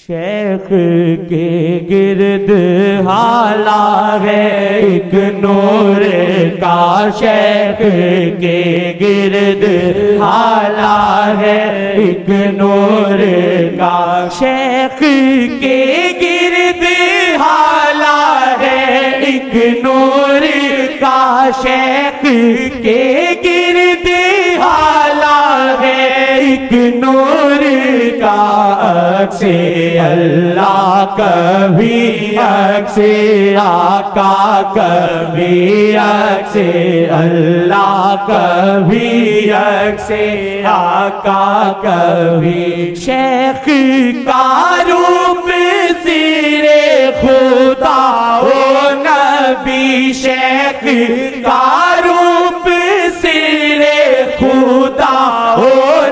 شیخ کے گرد حالا ہے ایک نور کا، شیخ کے گرد حالا ہے ایک نور کا، شیخ کے گرد حالا ہے ایک نور کا، شیخ کے گرد حالا ہے ایک نور کا، عکس اللہ کبھی عکس آقا کبھی عکس اللہ کبھی عکس آقا کبھی، شیخ کا روپ سیر خدا و نبی، شیخ کا روپ سیر خدا و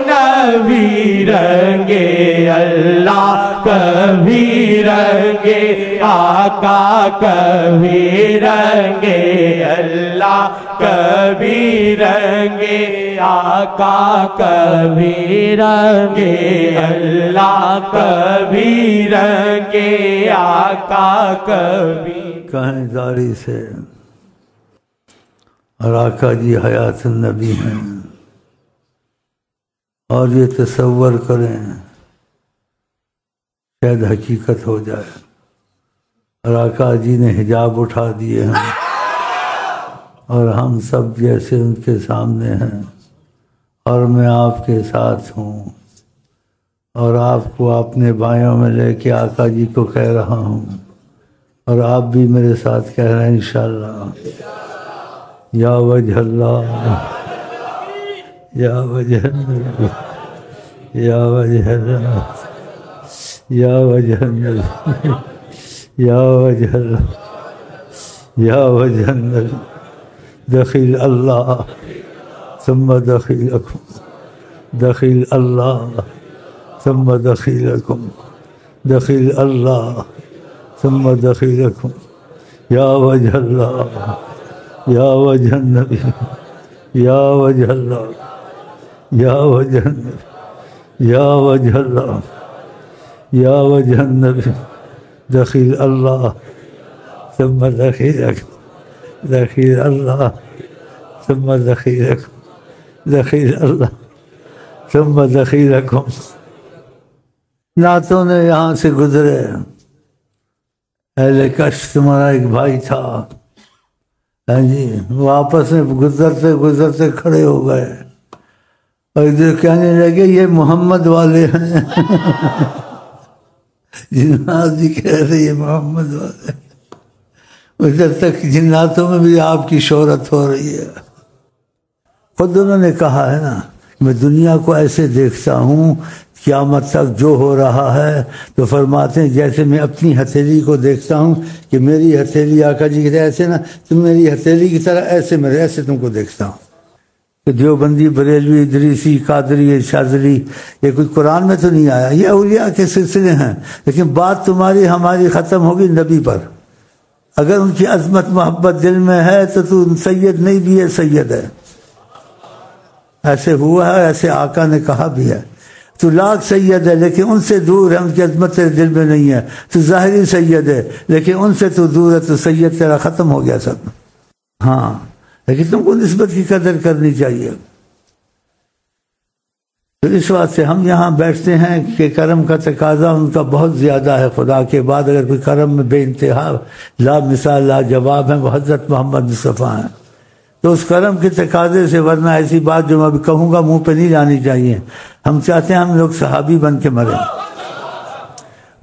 نبی، رنگے اللہ کبھی رنگے آقا کبھی رنگے اللہ کبھی رنگے آقا کبھی رنگے اللہ کبھی رنگے آقا کبھی۔ کہیں داڑھی سے اور آقا جی حیات النبی ہیں، اور یہ تصور کریں شاید حقیقت ہو جائے، اور آقا جی نے حجاب اٹھا دیے ہیں اور ہم سب جیسے ان کے سامنے ہیں، اور میں آپ کے ساتھ ہوں، اور آپ کو اپنے بائیوں میں لے کے آقا جی کو کہہ رہا ہوں، اور آپ بھی میرے ساتھ کہہ رہے ہیں انشاءاللہ، یا وجہ اللہ یا وجہ اللہ یا وجہ اللہ یا وجہ اللہ یا وجہ اللہ یا وجہ اللہ، دخیل اللہ ثم دخیلکم، دخیل اللہ ثم دخیلکم، دخیل اللہ ثم دخیلکم، یا وجہ اللہ یا وجہ النبی یا وجہ اللہ یا وجہ النبی یا وجہ اللہ یا وجہ النبی، دخیل اللہ ثم دخیلکم، دخیل اللہ ثم دخیلکم، دخیل اللہ ثم دخیلکم۔ نعتوں نے یہاں سے گزرے، اہل کشف تمہارا ایک بھائی تھا جی، وہ آپس میں گزرتے گزرتے کھڑے ہو گئے اور ادھر کہنے لگے یہ محمد والے ہیں جنات جی کہہ رہے یہ محمد والے، ادھر تک جناتوں میں بھی آپ کی شہرت ہو رہی ہے۔ خود انہوں نے کہا ہے نا، میں دنیا کو ایسے دیکھتا ہوں قیامت تک جو ہو رہا ہے، تو فرماتے ہیں جیسے میں اپنی ہتھیلی کو دیکھتا ہوں کہ میری ہتھیلی آقا جی کی طرح ایسے نا، تم میری ہتھیلی کی طرح ایسے ایسے تم کو دیکھتا ہوں۔ کہ دیوبندی، بریلوی، ادریسی، قادری، شاذلی، یہ کچھ قرآن میں تو نہیں آیا، یہ اولیاء کے سلسلے ہیں، لیکن بات تمہاری ہماری ختم ہوگی نبی پر۔ اگر ان کی عظمت محبت دل میں ہے تو سید نہیں بھی ہے، سید ہے، ایسے ہوا ہے، ایسے آقا نے کہا بھی ہے۔ تو لاکھ سید ہے لیکن ان سے دور ہے، ان کی عظمت تیرے دل میں نہیں ہے۔ تو ظاہری سید ہے لیکن ان سے تو دور ہے، تو سید تیرا ختم ہو گیا سب۔ ہاں، لیکن تم کو نسبت کی قدر کرنی چاہیے۔ تو اس واسطے سے ہم یہاں بیٹھتے ہیں کہ کرم کا تقاضا ان کا بہت زیادہ ہے۔ خدا کے بعد اگر کوئی کرم میں بے انتہا لا مثال لا جواب ہے وہ حضرت محمد مصطفیٰ ہیں۔ تو اس کرم کے تقاضے سے، ورنہ ایسی بات جو میں ابھی کہوں گا منہ پہ نہیں لانی چاہیے۔ ہم چاہتے ہیں ہم لوگ صحابی بن کے مریں،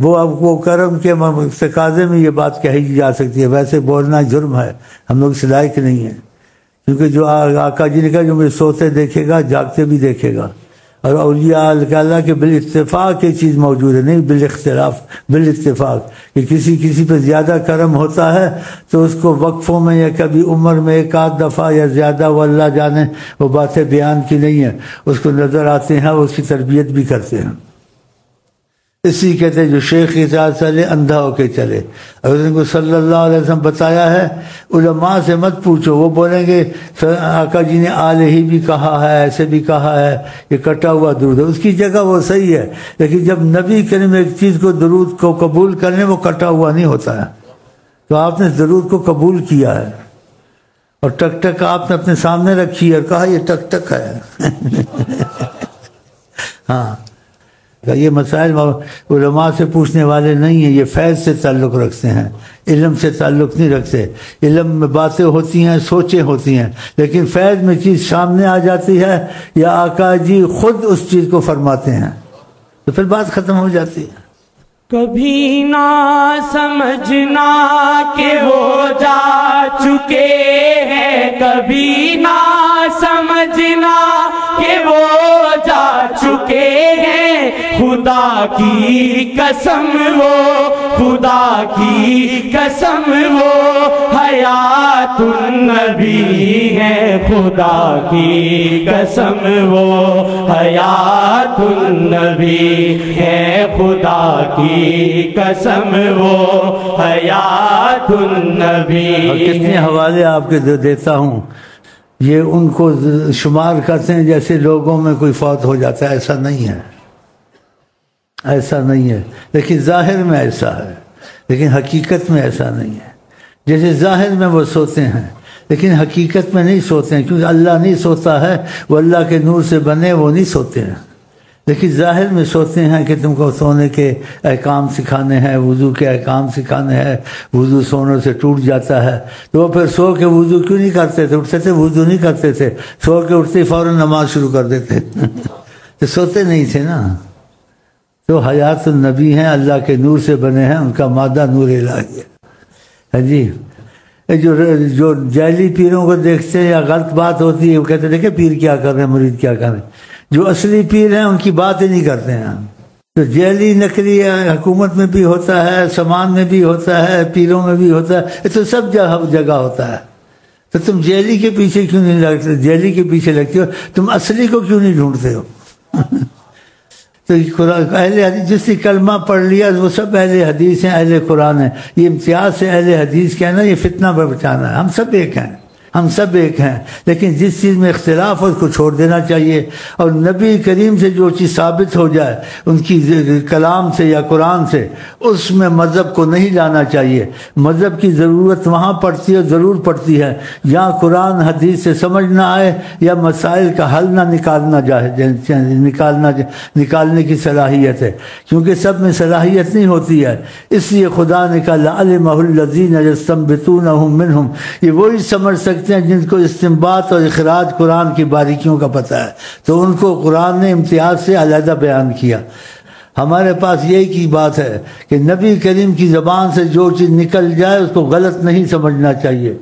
وہ کرم کے تقاضے میں یہ بات کہی جا سکتی ہے، ویسے بولنا جرم ہے، ہم لوگ اس لائق نہیں ہیں۔ کیونکہ جو آقا جی نے کہا جو مجھے سوتے دیکھے گا جاگتے بھی دیکھے گا، اور اولیاء اللہ کے بالاتفاق یہ چیز موجود ہے، نہیں بالاختلاف، بالاتفاق کہ کسی پہ زیادہ کرم ہوتا ہے تو اس کو وقفوں میں یا کبھی عمر میں ایک آدھ دفعہ یا زیادہ، وہ اللہ جانے، وہ باتیں بیان کی نہیں ہیں، اس کو نظر آتے ہیں، اس کی تربیت بھی کرتے ہیں۔ اسی کہتے ہیں جو شیخ کے ساتھ چلے اندھا ہو کے چلے. اگر ان کو صلی اللہ علیہ وسلم بتایا ہے، علماء سے مت پوچھو، وہ بولیں گے آقا جی نے آلہ ہی بھی کہا ہے، ایسے بھی کہا ہے، یہ کٹا ہوا درود ہے. اس کی جگہ وہ صحیح ہے، لیکن جب نبی کریم ایک چیز کو درود کو قبول کرنے وہ کٹا ہوا نہیں ہوتا ہے. تو آپ نے درود کو قبول کیا ہے، اور ٹک ٹک آپ نے اپنے سامنے رکھی اور کہا یہ ٹک ٹک ہے. ہاں، یہ مسائل علماء سے پوچھنے والے نہیں ہیں، یہ فیض سے تعلق رکھتے ہیں، علم سے تعلق نہیں رکھتے. علم میں باتیں ہوتی ہیں، سوچیں ہوتی ہیں، لیکن فیض میں چیز سامنے آ جاتی ہے یا آقا جی خود اس چیز کو فرماتے ہیں تو پھر بات ختم ہو جاتی ہے. کبھی نہ سمجھنا کہ وہ جا چکے ہیں، کبھی نہ سمجھنا کہ وہ جا چکے ہیں. خدا کی قسم وہ، خدا کی قسم وہ حیات النبی ہے. خدا کی قسم وہ حیات النبی ہے. خدا کی قسم وہ حیات النبی. اور کتنے حوالے آپ کے دیتا ہوں، یہ ان کو شمار کرتے ہیں جیسے لوگوں میں کوئی فوت ہو جاتا ہے. ایسا نہیں ہے، ایسا نہیں ہے، لیکن ظاہر میں ایسا ہے، لیکن حقیقت میں ایسا نہیں ہے. جیسے ظاہر میں وہ سوتے ہیں لیکن حقیقت میں نہیں سوتے ہیں، کیونکہ اللہ نہیں سوتا ہے، وہ اللہ کے نور سے بنے، وہ نہیں سوتے ہیں. لیکن ظاہر میں سوتے ہیں کہ تم کو سونے کے احکام سکھانے ہیں، وضو کے احکام سکھانے ہیں، وضو سونے سے ٹوٹ جاتا ہے تو وہ پھر سو کے وضو کیوں نہیں کرتے تھے؟ اٹھتے تھے وضو نہیں کرتے تھے، سو کے اٹھتے فوراً نماز شروع کر دیتے. تو سوتے نہیں تھے نا. تو حیات النبی ہیں، اللہ کے نور سے بنے ہیں، ان کا مادہ نور الہی ہے. جی جو جعلی پیروں کو دیکھتے ہیں یا غلط بات ہوتی ہے وہ کہتے ہیں دیکھیں پیر کیا کر رہے ہیں، مرید کیا کر رہے ہیں. جو اصلی پیر ہیں ان کی بات ہی نہیں کرتے ہیں. تو جعلی نقلی حکومت میں بھی ہوتا ہے، سامان میں بھی ہوتا ہے، پیروں میں بھی ہوتا ہے، یہ تو سب جگہ ہوتا ہے. تو تم جعلی کے پیچھے کیوں نہیں لگتے؟ جعلی کے پیچھے لگتے ہو، تم اصلی کو کیوں نہیں ڈھونڈتے ہو؟ تو اہل حدیث جس نے کلمہ پڑھ لیا وہ سب اہل حدیث ہیں، اہل قرآن ہیں. یہ امتیاز سے اہل حدیث کہنا یہ فتنہ پر بچانا ہے. ہم سب ایک ہیں، ہم سب ایک ہیں، لیکن جس چیز میں اختلاف ہو اس کو چھوڑ دینا چاہیے. اور نبی کریم سے جو چیز ثابت ہو جائے ان کی کلام سے یا قرآن سے، اس میں مذہب کو نہیں لانا چاہیے. مذہب کی ضرورت وہاں پڑتی ہے، ضرور پڑتی ہے جہاں قرآن حدیث سے سمجھ نہ آئے یا مسائل کا حل نہ نکالنے کی صلاحیت ہے، کیونکہ سب میں صلاحیت نہیں ہوتی ہے. اس لیے خدا نے کہا لَعَلِمَهُ الَّذِينَ يَسْتَنبِطُونَهُ مِنْهُمْ، یہ وہی سمجھ سکتے ہیں جن کو استنباط اور اخراج قرآن کی باریکیوں کا پتہ ہے. تو ان کو قرآن نے امتیاز سے علیحدہ بیان کیا. ہمارے پاس یہی کی بات ہے کہ نبی کریم کی زبان سے جو چیز نکل جائے اس کو غلط نہیں سمجھنا چاہیے،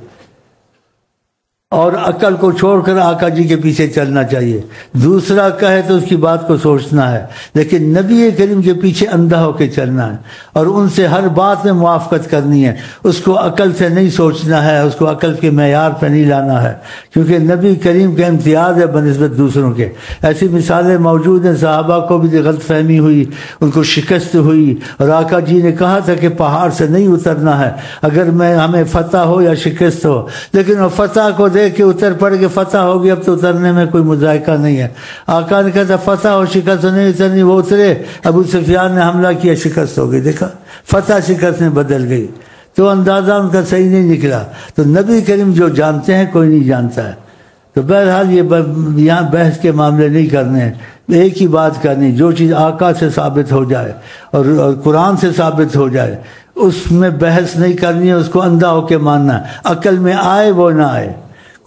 اور عقل کو چھوڑ کر آقا جی کے پیچھے چلنا چاہیے. دوسرا کہے تو اس کی بات کو سوچنا ہے، لیکن نبی کریم کے پیچھے اندھا ہو کے چلنا ہے اور ان سے ہر بات میں موافقت کرنی ہے. اس کو عقل سے نہیں سوچنا ہے، اس کو عقل کے معیار پہ نہیں لانا ہے، کیونکہ نبی کریم کا امتیاز ہے بنسبت دوسروں کے. ایسی مثالیں موجود ہیں، صحابہ کو بھی غلط فہمی ہوئی، ان کو شکست ہوئی، اور آقا جی نے کہا تھا کہ پہاڑ سے نہیں اترنا ہے اگر ہمیں فتح ہو یا شکست ہو، لیکن وہ فتح کو دیکھ کہ اتر پڑ کے فتح ہوگی، اب تو اترنے میں کوئی مذائقہ نہیں ہے. آقا نے کہا تھا فتح ہو شکست نہیں اترنی، وہ اترے، ابو سفیان نے حملہ کیا، شکست ہو گئی. دیکھا فتح شکست میں بدل گئی. تو اندازہ ان کا صحیح نہیں نکلا. تو نبی کریم جو جانتے ہیں کوئی نہیں جانتا ہے. تو بہرحال یہ یہاں بحث کے معاملے نہیں کرنے ہیں، ایک ہی بات کرنی، جو چیز آقا سے ثابت ہو جائے اور قرآن سے ثابت ہو جائے اس میں بحث نہیں کرنی ہے، اس کو اندھا ہو کے ماننا ہے. عقل میں آئے وہ نہ آئے،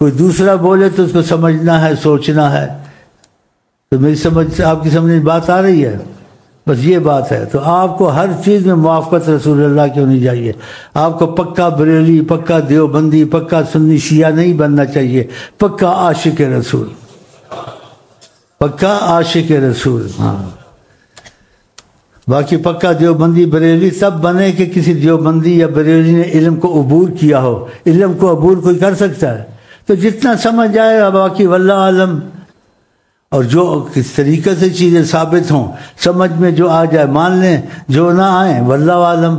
کوئی دوسرا بولے تو اس کو سمجھنا ہے، سوچنا ہے. تو میری سمجھ آپ کی سمجھ میں بات آ رہی ہے؟ بس یہ بات ہے. تو آپ کو ہر چیز میں موافقت رسول اللہ کی ہونی چاہیے. آپ کو پکا بریلی، پکا دیوبندی، پکا سنی شیعہ نہیں بننا چاہیے، پکا عاشق رسول، پکا عاشق رسول. ہاں، باقی پکا دیوبندی بریلی تب بنے کہ کسی دیوبندی یا بریلی نے علم کو عبور کیا ہو. علم کو عبور کوئی کر سکتا ہے؟ تو جتنا سمجھ آئے، باقی واللہ عالم. اور جو کس طریقے سے چیزیں ثابت ہوں، سمجھ میں جو آ جائے مان لیں، جو نہ آئیں واللہ عالم۔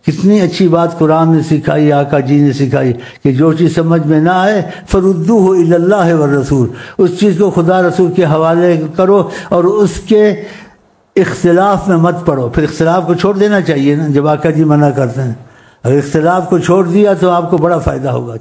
کتنی اچھی بات قرآن نے سکھائی، آقا جی نے سکھائی کہ جو چیز سمجھ میں نہ آئے فردوہ الی اللہ والرسول، اس چیز کو خدا رسول کے حوالے کرو اور اس کے اختلاف میں مت پڑو۔ پھر اختلاف کو چھوڑ دینا چاہیے نا، جب آقا جی منع کرتے ہیں، اگر اختلاف کو چھوڑ دیا تو آپ کو بڑا فائدہ ہوگا۔